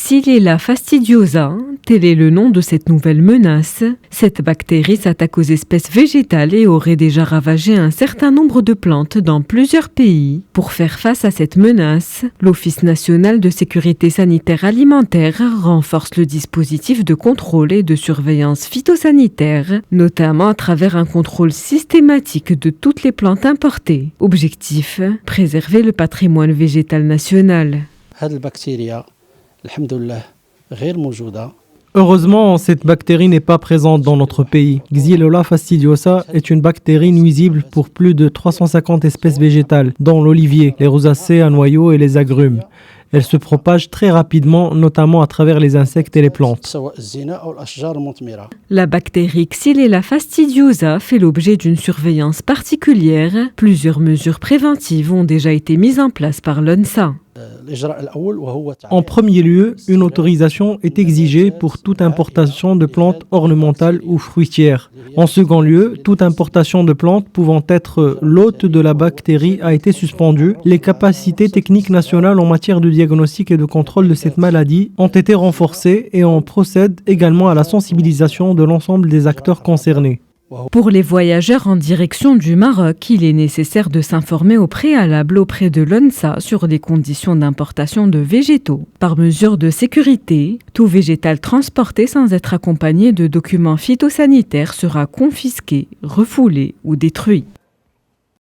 Xylella fastidiosa, tel est le nom de cette nouvelle menace. Cette bactérie s'attaque aux espèces végétales et aurait déjà ravagé un certain nombre de plantes dans plusieurs pays. Pour faire face à cette menace, l'Office national de sécurité sanitaire alimentaire renforce le dispositif de contrôle et de surveillance phytosanitaire, notamment à travers un contrôle systématique de toutes les plantes importées. Objectif, préserver le patrimoine végétal national. Heureusement, cette bactérie n'est pas présente dans notre pays. Xylella fastidiosa est une bactérie nuisible pour plus de 350 espèces végétales, dont l'olivier, les rosacées à noyaux et les agrumes. Elle se propage très rapidement, notamment à travers les insectes et les plantes. La bactérie Xylella fastidiosa fait l'objet d'une surveillance particulière. Plusieurs mesures préventives ont déjà été mises en place par l'ONSA. En premier lieu, une autorisation est exigée pour toute importation de plantes ornementales ou fruitières. En second lieu, toute importation de plantes pouvant être l'hôte de la bactérie a été suspendue. Les capacités techniques nationales en matière de diagnostic et de contrôle de cette maladie ont été renforcées et on procède également à la sensibilisation de l'ensemble des acteurs concernés. Pour les voyageurs en direction du Maroc, il est nécessaire de s'informer au préalable auprès de l'ONSA sur les conditions d'importation de végétaux. Par mesure de sécurité, tout végétal transporté sans être accompagné de documents phytosanitaires sera confisqué, refoulé ou détruit.